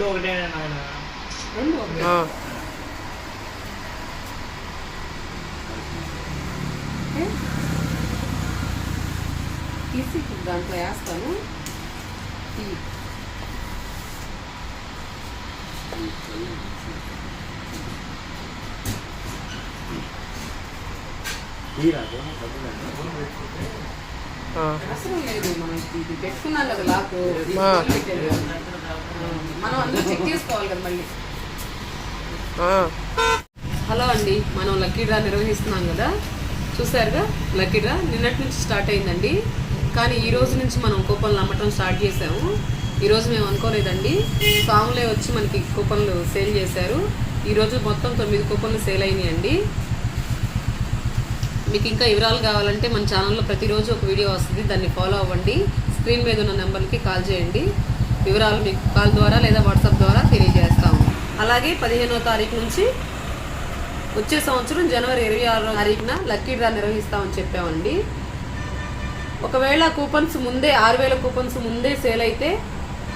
రెండు ఒకటే నాయన. రెండు ఒకటే. తీసి దాంట్లో వేస్తాను. అవసరం లేదు, మనకి ఇది పెట్టుకున్నాం కదా లాక్, మనం అందరూ చెక్ చేసుకోవాలి కదా మళ్ళీ. హలో అండి, మనం లక్కీ డ్రా నిర్వహిస్తున్నాం కదా, చూసారుగా. లక్కీ డ్రా నిన్నటి నుంచి స్టార్ట్ అయిందండి, కానీ ఈ రోజు నుంచి మనం కూపన్లు అమ్మటం స్టార్ట్ చేసాము. ఈరోజు మేము అనుకోలేదండి, సాంగ్లే వచ్చి మనకి కూపన్లు సేల్ చేశారు. ఈరోజు మొత్తం 9 కూపన్లు సేల్ అయినాయండి. మీకు ఇంకా వివరాలు కావాలంటే మన ఛానల్లో ప్రతిరోజు ఒక వీడియో వస్తుంది, దాన్ని ఫాలో అవ్వండి. స్క్రీన్ మీద ఉన్న నెంబర్కి కాల్ చేయండి, వివరాలు మీకు కాల్ ద్వారా లేదా వాట్సాప్ ద్వారా తెలియజేస్తాము. అలాగే 15వ తారీఖు నుంచి వచ్చే సంవత్సరం జనవరి 26వ తారీఖున లక్కీ డ్రా నిర్వహిస్తామని చెప్పామండి. ఒకవేళ కూపన్స్ ముందే 6000 కూపన్స్ ముందే సేల్ అయితే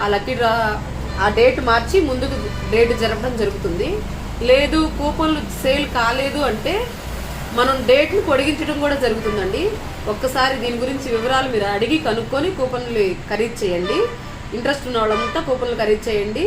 ఆ లక్కీ డ్రా ఆ డేట్ మార్చి ముందుకు డేట్ జరపడం జరుగుతుంది. లేదు కూపన్లు సేల్ కాలేదు అంటే మనం డేట్ని పొడిగించడం కూడా జరుగుతుందండి. ఒక్కసారి దీని గురించి వివరాలు మీరు అడిగి కనుక్కొని కూపన్లు ఖరీదు చేయండి. ఇంట్రెస్ట్ ఉన్న వాళ్ళంతా కూపన్లు ఖరీదు చేయండి.